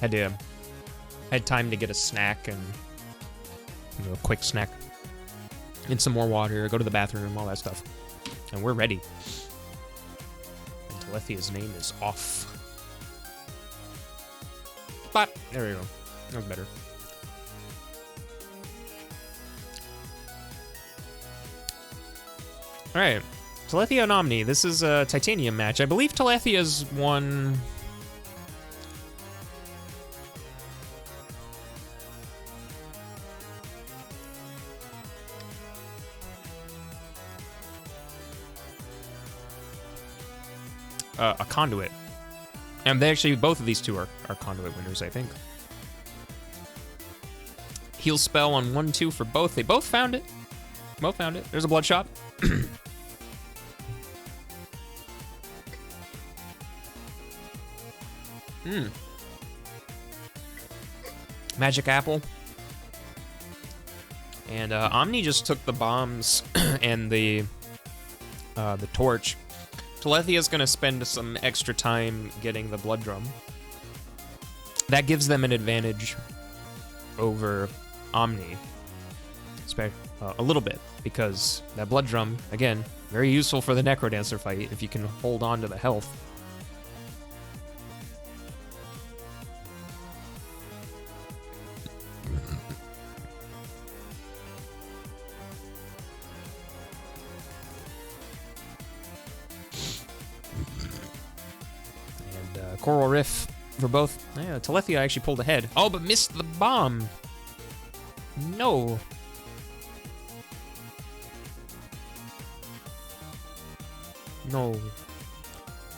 Had time to get a snack and a quick snack. And some more water, go to the bathroom, all that stuff. And we're ready. And Telethia's name is off. But there we go. That was better. Alright. Telethia and Omni. This is a titanium match. I believe Telethia's won. A conduit. And they actually, both of these two are conduit winners, I think. Heal spell on 1-2 for both. They both found it. Both found it. There's a bloodshot. Magic apple. And Omni just took the bombs and the torch. Telethia's gonna spend some extra time getting the blood drum. That gives them an advantage over Omni. A little bit, because that blood drum, again, very useful for the Necrodancer fight if you can hold on to the health. And Coral Riff for both. Yeah, Telethia actually pulled ahead. Oh, but missed the bomb. No. No.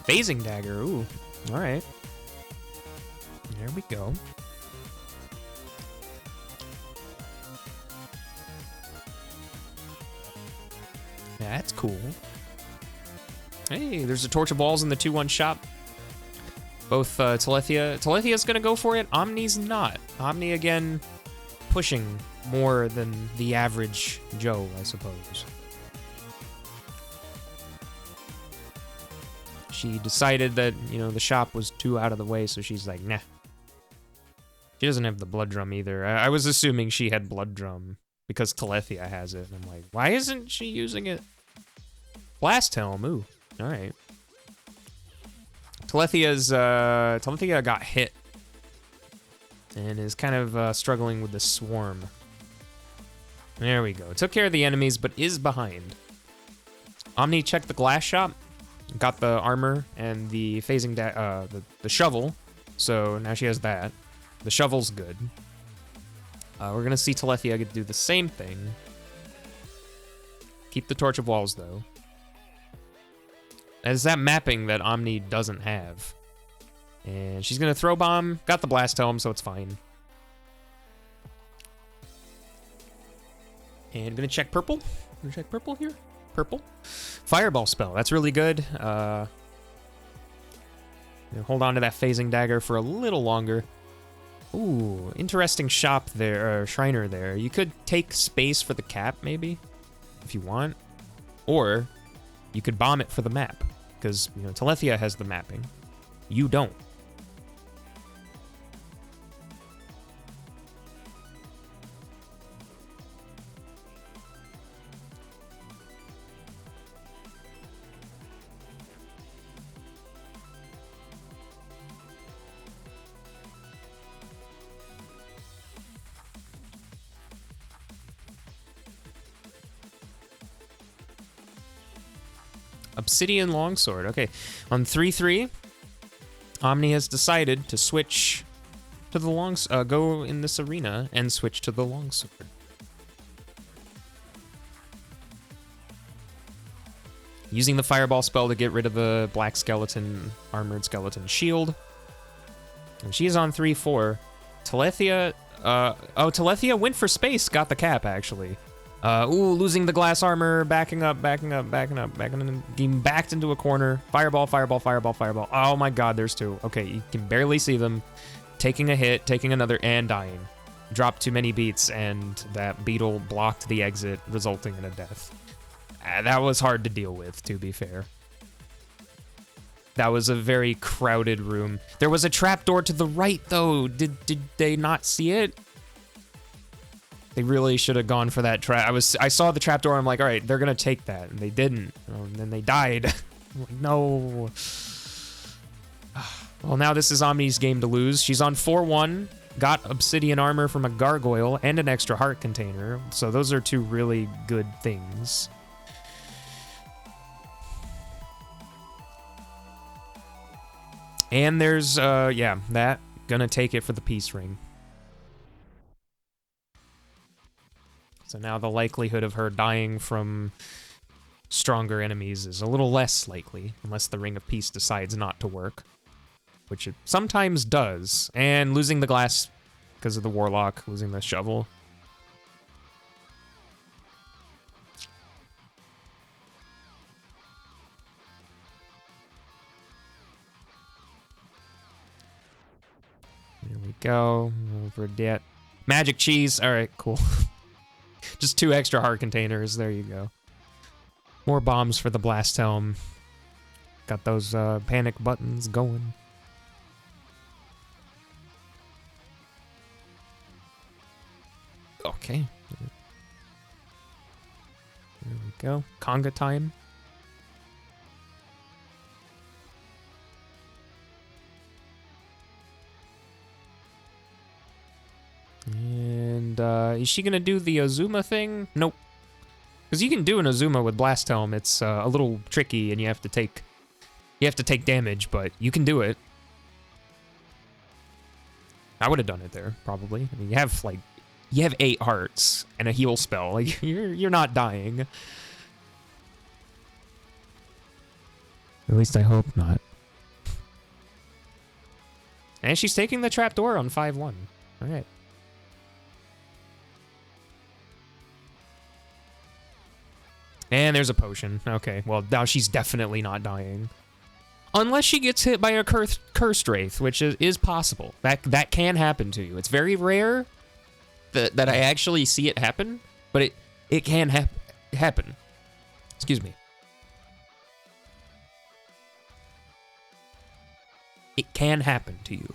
Phasing dagger. Ooh. All right. There we go. That's cool. Hey, there's a torch of walls in the 2-1 shop. Both Telethia. Telethia's gonna go for it. Omni's not. Omni again pushing more than the average Joe, I suppose. She decided that, you know, the shop was too out of the way, so she's like, nah. She doesn't have the blood drum either. I was assuming she had blood drum because Telethia has it. And I'm like, why isn't she using it? Blast Helm, ooh, all right. Telethia got hit and is kind of struggling with the swarm. There we go. Took care of the enemies, but is behind. Omni checked the glass shop. Got the armor and the phasing the shovel, so now she has that. The shovel's good. We're gonna see Telethia do the same thing. Keep the torch of walls though. As that mapping that Omni doesn't have, and she's gonna throw bomb. Got the blast helm, so it's fine. And gonna check purple. Gonna check purple here. Purple. Fireball spell, that's really good. Hold on to that phasing dagger for a little longer. Ooh, interesting shop there, Shriner there. You could take space for the cap, maybe, if you want. Or you could bomb it for the map, because, you know, Telethia has the mapping. You don't. Obsidian Longsword. Okay, on 3-3, Omni has decided to switch to the go in this arena and switch to the Longsword. Using the Fireball spell to get rid of the black skeleton, armored skeleton shield. And she's on 3-4. Telethia, Telethia went for space, got the cap, actually. Losing the glass armor, backing up, getting backed into a corner. Fireball, fireball, fireball, fireball. Oh my god, there's two. Okay, you can barely see them. Taking a hit, taking another, and dying. Dropped too many beats, and that beetle blocked the exit, resulting in a death. That was hard to deal with, to be fair. That was a very crowded room. There was a trapdoor to the right, though. Did they not see it? They really should have gone for that trap. I saw the trapdoor. I'm like, all right, they're gonna take that, and they didn't. And then they died. I'm like, no. Well, now this is Omni's game to lose. She's on 4-1. Got obsidian armor from a gargoyle and an extra heart container. So those are two really good things. And there's, yeah, that. Gonna take it for the peace ring. So now the likelihood of her dying from stronger enemies is a little less likely, unless the Ring of Peace decides not to work, which it sometimes does. And losing the glass because of the Warlock, losing the shovel. There we go. Over debt. Magic cheese. All right, cool. Just 2 extra heart containers. There you go. More bombs for the blast helm. Got those panic buttons going. Okay. There we go. Conga time. And is she gonna do the Azuma thing? Nope. Because you can do an Azuma with Blast Helm. It's a little tricky, and you have to take damage, but you can do it. I would have done it there, probably. I mean, you have 8 hearts and a heal spell. Like you're not dying. At least I hope not. And she's taking the trapdoor on 5-1. All right. And there's a potion. Okay, well, now she's definitely not dying. Unless she gets hit by a cursed wraith, which is possible. That can happen to you. It's very rare that I actually see it happen, but it can happen. Excuse me. It can happen to you.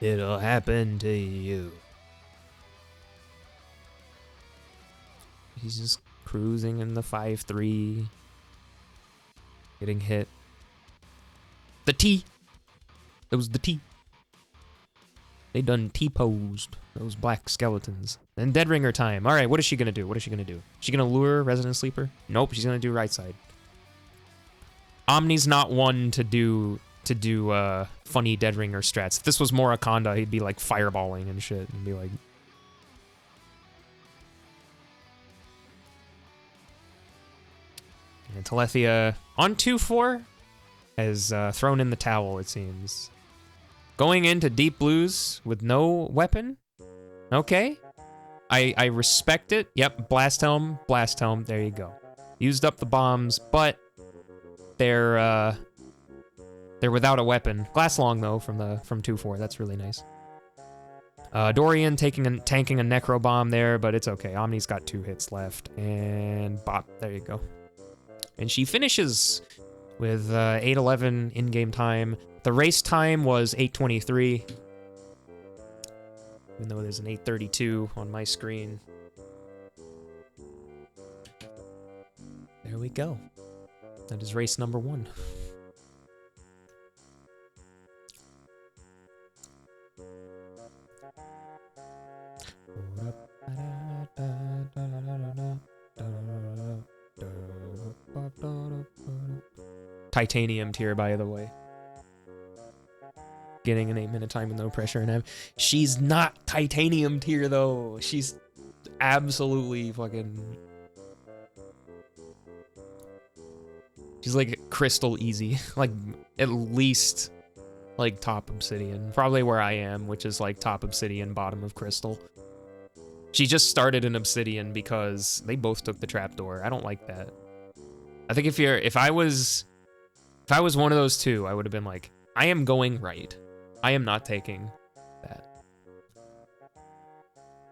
It'll happen to you. He's just cruising in the 5-3. Getting hit. The T. It was the T. They done T-posed. Those black skeletons. And Dead Ringer time. All right, what is she gonna do? What is she gonna do? She gonna lure Resident Sleeper? Nope, she's gonna do right side. Omni's not one to do funny Dead Ringer strats. If this was more Akonda, he'd be like fireballing and shit and be like. And Telethia on 2-4 has thrown in the towel, it seems. Going into deep blues with no weapon? Okay. I respect it. Yep, Blast Helm, there you go. Used up the bombs, but they're without a weapon. Glass long though from 2-4. That's really nice. Dorian tanking a necro bomb there, but it's okay. Omni's got 2 hits left, and bop. There you go. And she finishes with 8:11 in-game time. The race time was 8:23, even though there's an 8:32 on my screen. There we go. That is race number 1. Titanium tier, by the way. Getting an 8-minute time with no pressure and she's not titanium tier though. She's absolutely fucking. She's like crystal easy, like at least like top obsidian. Probably where I am, which is like top obsidian, bottom of crystal. She just started in obsidian because they both took the trapdoor. I don't like that. I think if I was one of those two, I would have been like, I am going right. I am not taking that.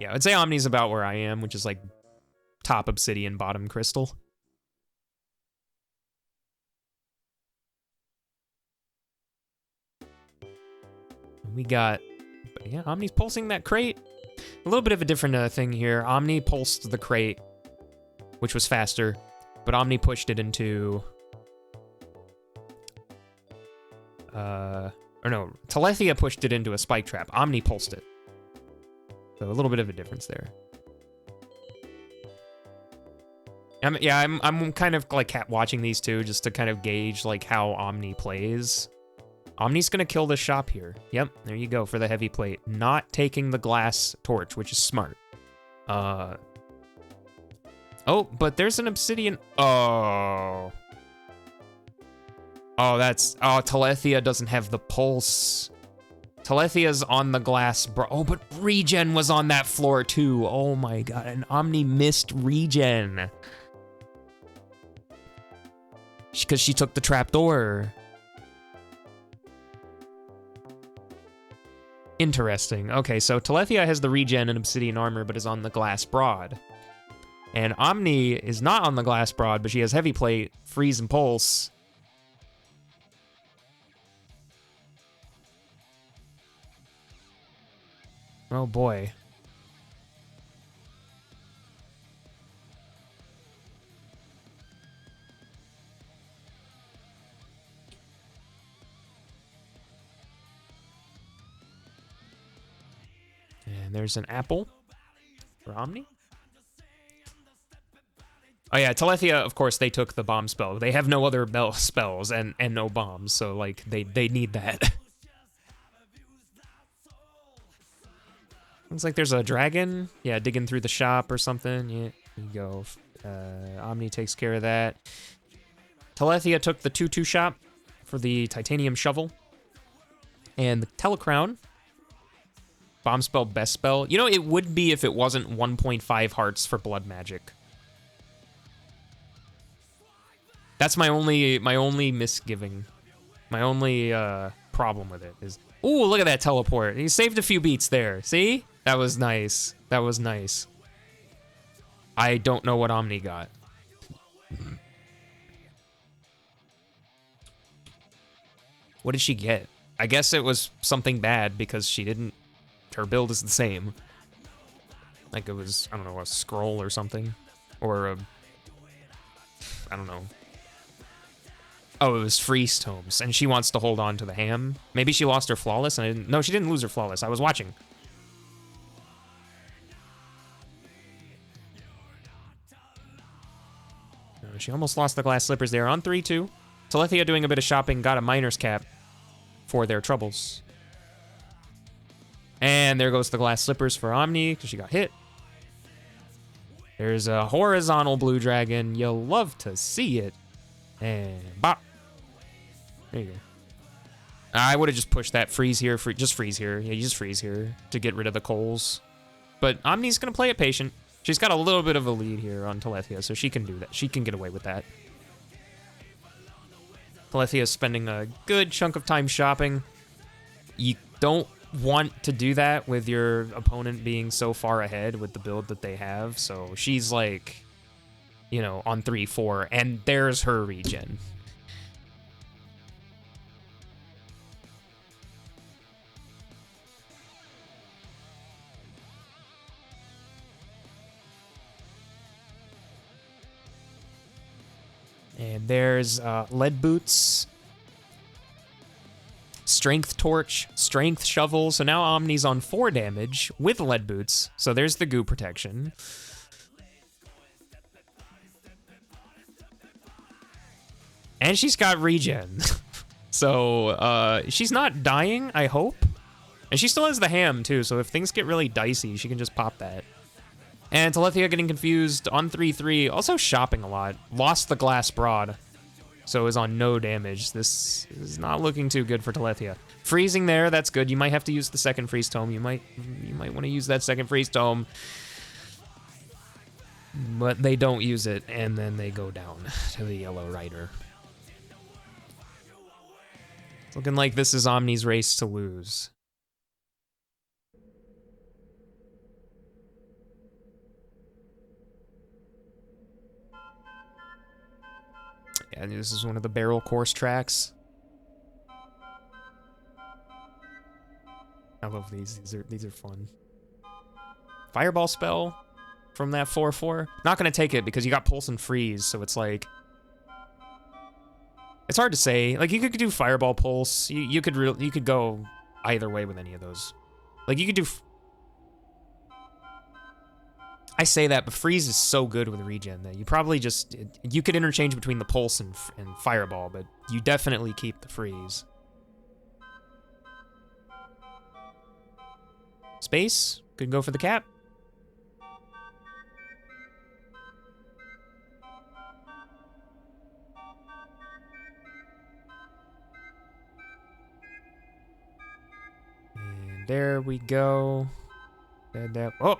Yeah, I'd say Omni's about where I am, which is like top obsidian, bottom crystal. We got, yeah, Omni's pulsing that crate. A little bit of a different thing here. Omni pulsed the crate, which was faster, but Omni pushed it into, or no, Telethia pushed it into a spike trap. Omni pulsed it. So a little bit of a difference there. I'm kind of like watching these two just to kind of gauge like how Omni plays. Omni's gonna kill this shop here. Yep, there you go for the heavy plate. Not taking the glass torch, which is smart. Oh, but there's an obsidian. Oh, Telethia doesn't have the pulse. Telethia's on the glass, bro. Oh, but regen was on that floor too. Oh my god, and Omni missed regen. Because she took the trapdoor. Interesting. Okay, so Telethia has the regen and obsidian armor, but is on the glass broad. And Omni is not on the glass broad, but she has heavy plate, freeze, and pulse. Oh boy. And there's an apple for Omni. Oh yeah, Telethia, of course, they took the bomb spell. They have no other spells and no bombs, so like they need that. Looks like there's a dragon. Yeah, digging through the shop or something. Yeah, there you go. Omni takes care of that. Telethia took the 2-2 shop for the titanium shovel. And the Telecrown. Bomb spell, best spell. You know, it would be if it wasn't 1.5 hearts for blood magic. That's my only misgiving. My only problem with it is... Ooh, look at that teleport. He saved a few beats there. See? That was nice. That was nice. I don't know what Omni got. What did she get? I guess it was something bad because she didn't... Her build is the same. Like it was, I don't know, a scroll or something. Or a... I don't know. Oh, it was freeze tomes, and she wants to hold on to the ham. Maybe she lost her flawless, and I didn't... No, she didn't lose her flawless. I was watching. She almost lost the glass slippers there on 3-2. Telethia doing a bit of shopping, got a miner's cap for their troubles. And there goes the glass slippers for Omni, because she got hit. There's a horizontal blue dragon. You'll love to see it. And bop. There you go. I would have just pushed that freeze here. Just freeze here. Yeah, you just freeze here to get rid of the coals. But Omni's going to play it patient. She's got a little bit of a lead here on Telethia, so she can do that. She can get away with that. Telethia's spending a good chunk of time shopping. You don't want to do that with your opponent being so far ahead with the build that they have. So she's like, you know, on 3-4, and there's her regen. And there's lead boots, strength torch, strength shovel. So now Omni's on 4 damage with lead boots. So there's the goo protection. And she's got regen. So she's not dying, I hope. And she still has the ham too, so if things get really dicey, she can just pop that. And Telethia getting confused on 3-3, also shopping a lot. Lost the glass broad, so is on no damage. This is not looking too good for Telethia. Freezing there, that's good. You might have to use the second freeze tome. You might want to use that second freeze tome. But they don't use it, and then they go down to the yellow rider. It's looking like this is Omni's race to lose. Yeah, this is one of the barrel course tracks. I love these. These are fun. Fireball spell from that 4/4. Not gonna take it because you got Pulse and Freeze, so it's like it's hard to say. Like you could do Fireball Pulse. You could go either way with any of those. Like you could do. I say that, but Freeze is so good with regen that you probably just you could interchange between the Pulse and Fireball, but you definitely keep the Freeze. Space could go for the cap. And there we go. Oh,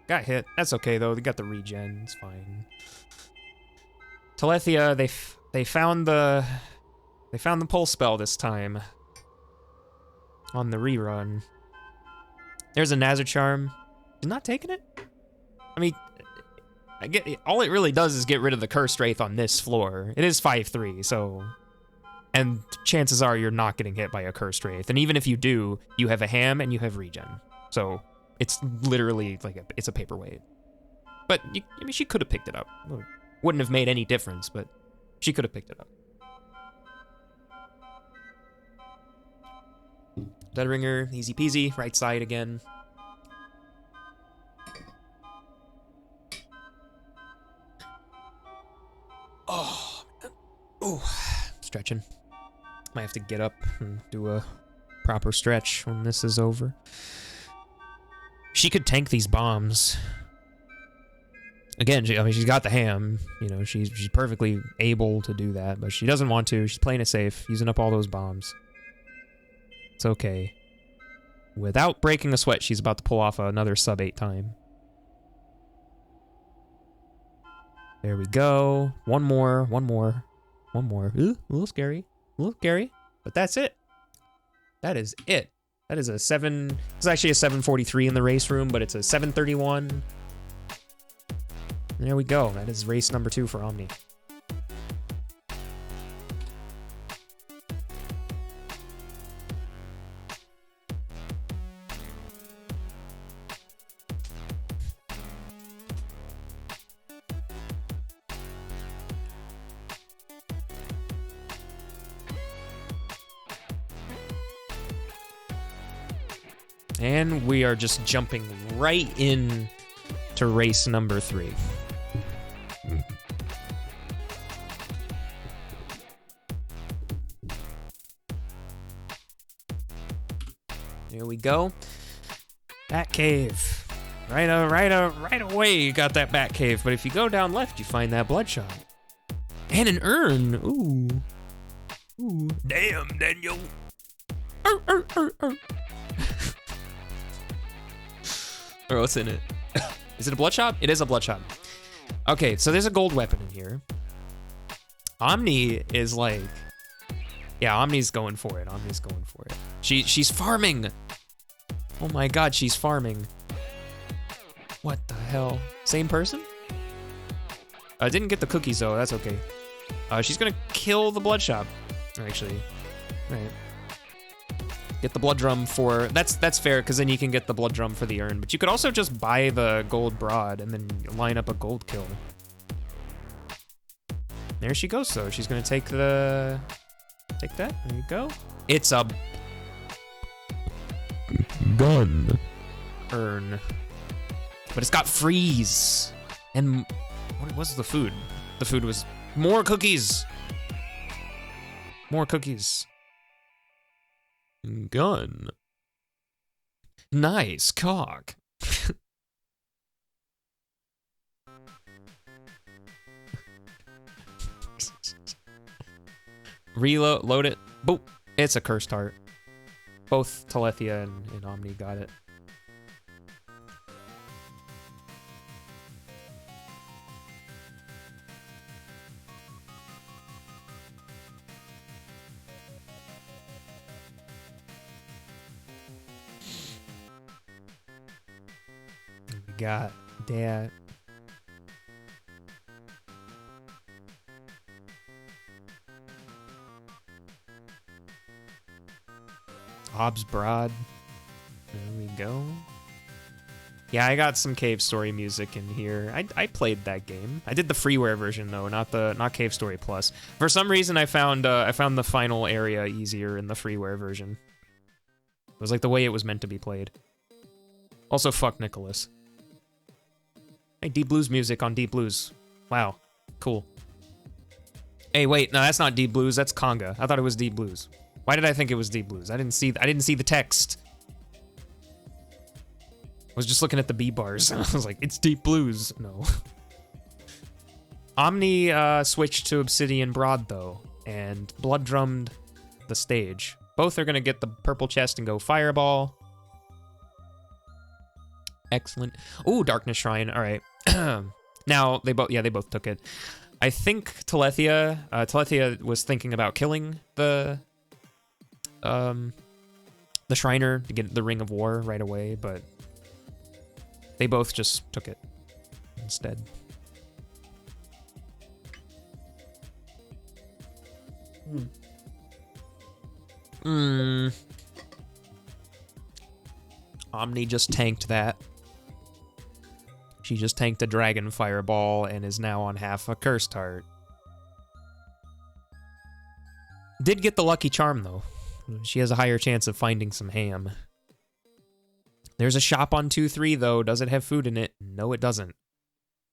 got hit. That's okay though. They got the regen. It's fine. Telethia, they found the pulse spell this time on the rerun. There's a Nazar Charm. You're not taking it? I mean, all it really does is get rid of the Cursed Wraith on this floor. It is 5/3, so... And chances are you're not getting hit by a Cursed Wraith. And even if you do, you have a ham and you have regen. So it's literally like it's a paperweight. But, I mean, she could have picked it up. Wouldn't have made any difference, but she could have picked it up. Deadringer, easy peasy, right side again. Oh, stretching. Might have to get up and do a proper stretch when this is over. She could tank these bombs. Again, I mean, she's got the ham. You know, she's perfectly able to do that, but she doesn't want to. She's playing it safe, using up all those bombs. It's okay. Without breaking a sweat, she's about to pull off another sub-8 time. There we go. One more. Ooh, a little scary. But that's it. That is it. That is a 7... It's actually a 743 in the race room, but it's a 731. There we go. That is race number 2 for Omni. And we are just jumping right in to race number 3. Here we go. Bat cave. Right away you got that bat cave, but if you go down left, you find that bloodshot. And an urn. Ooh. Damn, Daniel. Or what's in it? Is it a bloodshot? It is a bloodshot. Okay, so there's a gold weapon in here. Omni is like... Yeah, Omni's going for it. She's farming. Oh my god, she's farming. What the hell? Same person? I didn't get the cookies though, that's okay. She's gonna kill the bloodshot. Actually, right. Get the blood drum for, that's fair, because then you can get the blood drum for the urn, but you could also just buy the gold broad and then line up a gold kill. There she goes, so she's gonna take that, there you go. It's a gun. Urn. But it's got freeze. And what was the food? The food was more cookies. More cookies. Gun. Nice cock. Reload, load it. Boop. It's a cursed heart. Both Telethia and Omni got it. Got that. Hobbs Broad. go. Yeah, I got some Cave Story music in here. I played that game. I did the freeware version though, not Cave Story Plus. For some reason, I found the final area easier in the freeware version. It was like the way it was meant to be played. Also, fuck Nicholas. Hey, Deep Blues music on Deep Blues. Wow, cool. Hey, wait, no, that's not Deep Blues. That's Conga. I thought it was Deep Blues. Why did I think it was Deep Blues? I didn't see the text. I was just looking at the B bars. I was like, it's Deep Blues. No. Omni switched to Obsidian Broad, though, and Blood Drummed the stage. Both are going to get the purple chest and go Fireball. Excellent. Ooh, Darkness Shrine. All right. Now, they both took it. I think Telethia was thinking about killing the Shriner to get the Ring of War right away, but they both just took it instead. Omni just tanked that. She just tanked a Dragon Fireball and is now on half a Cursed Heart. Did get the Lucky Charm, though. She has a higher chance of finding some ham. There's a shop on 2-3, though. Does it have food in it? No, it doesn't.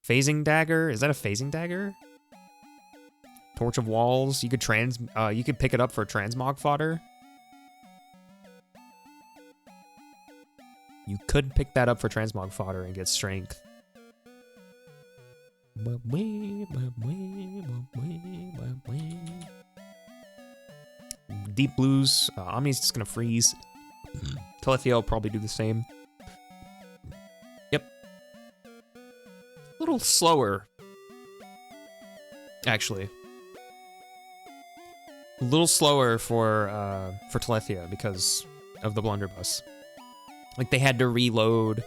Phasing Dagger? Is that a Phasing Dagger? Torch of Walls? You could pick it up for Transmog Fodder. You could pick that up for Transmog Fodder and get Strength. Deep Blues. Omni's just gonna freeze. Telethia will probably do the same. Yep. A little slower. Actually. A little slower for Telethia because of the blunderbuss. Like, they had to reload,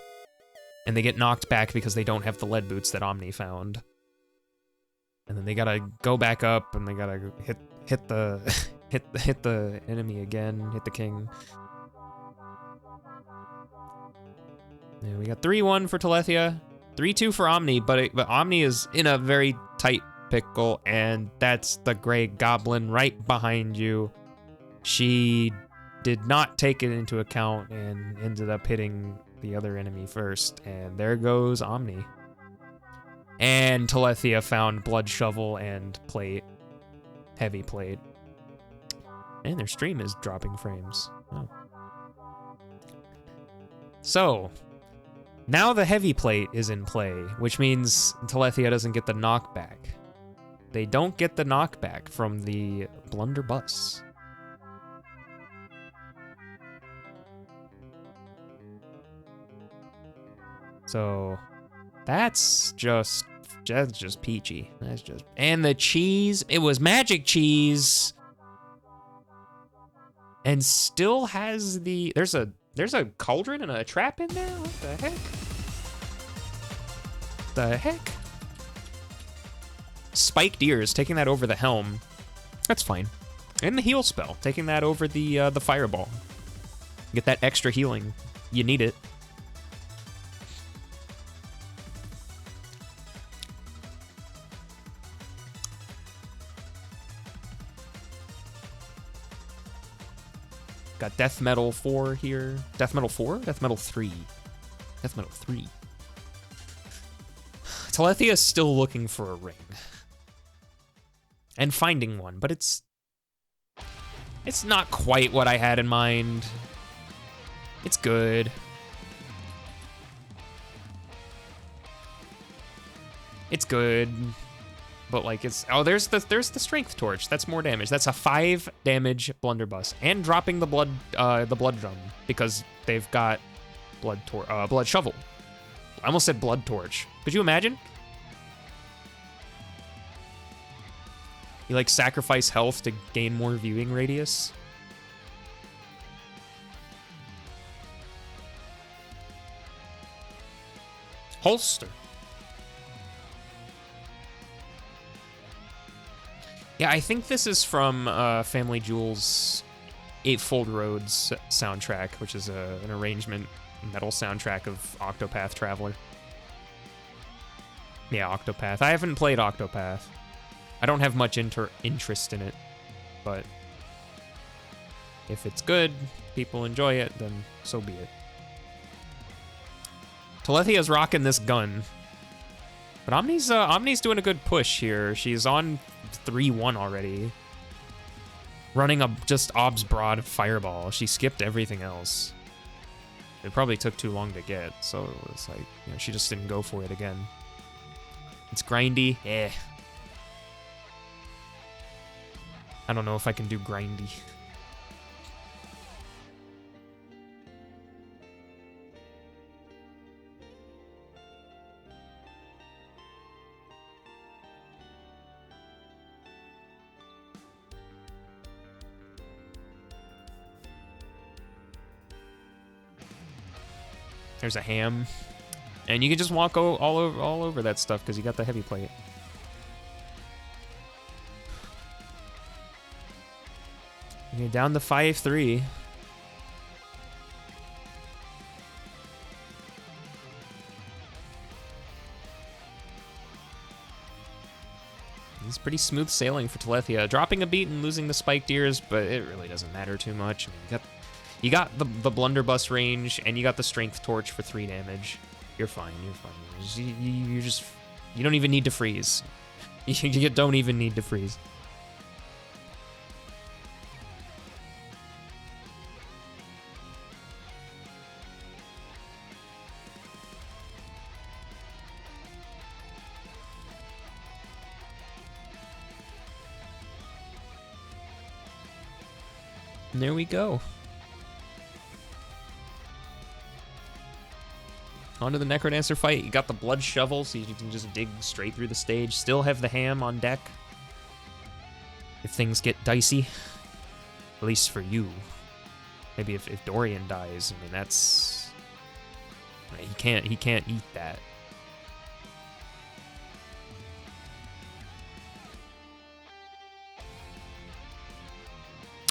and they get knocked back because they don't have the lead boots that Omni found. And then they gotta go back up, and they gotta hit the hit the enemy again, hit the king. Yeah, we got 3-1 for Telethia, 3-2 for Omni, but Omni is in a very tight pickle, and that's the Grey Goblin right behind you. She did not take it into account and ended up hitting the other enemy first, and there goes Omni. And Telethia found Blood Shovel and Plate. Heavy Plate. And their stream is dropping frames. Oh. So, now the Heavy Plate is in play, which means Telethia doesn't get the knockback. They don't get the knockback from the blunderbuss. So that's just peachy. That's just, and the cheese, it was magic cheese, and still has the there's a cauldron and a trap in there. What the heck? The heck? Spiked Ears, taking that over the helm. That's fine. And the heal spell, taking that over the fireball. Get that extra healing. You need it. Got Death Metal 4 here. Death Metal 4? Death Metal 3. Death Metal 3. Telethia is still looking for a ring. And finding one, but it's not quite what I had in mind. It's good. It's good. But like it's there's the strength torch. That's more damage. That's a 5 damage blunderbuss and dropping the blood drum because they've got blood shovel. I almost said blood torch. Could you imagine? You like sacrifice health to gain more viewing radius. Holster. Yeah, I think this is from Family Jewel's Eightfold Roads soundtrack, which is an arrangement metal soundtrack of Octopath Traveler. Yeah, Octopath. I haven't played Octopath. I don't have much interest in it, but if it's good, people enjoy it, then so be it. Telethia's rocking this gun. But Omni's doing a good push here. She's on 3-1 already. Running a just Ob's Broad Fireball. She skipped everything else. It probably took too long to get, so it's like, you know, she just didn't go for it again. It's grindy. Eh. I don't know if I can do grindy. There's a ham. And you can just walk all over that stuff because you got the heavy plate. Okay, down to 5-3. It's pretty smooth sailing for Telethia. Dropping a beat and losing the spiked ears, but it really doesn't matter too much. I mean, you got the blunderbuss range, and you got the strength torch for 3 damage. You're fine. You're fine. You don't even need to freeze. You don't even need to freeze. And there we go. On to the Necrodancer fight. You got the blood shovel, so you can just dig straight through the stage. Still have the ham on deck. If things get dicey. At least for you. Maybe if Dorian dies, I mean, that's... He can't eat that.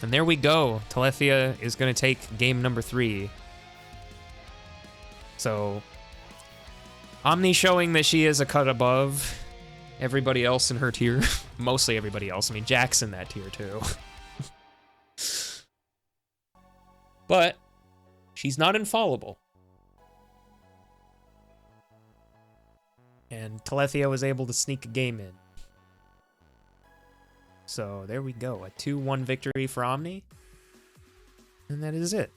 And there we go. Telethia is going to take game number 3. So... Omni showing that she is a cut above everybody else in her tier. Mostly everybody else. I mean, Jack's in that tier too. But she's not infallible. And Telethia was able to sneak a game in. So there we go. A 2-1 victory for Omni. And that is it.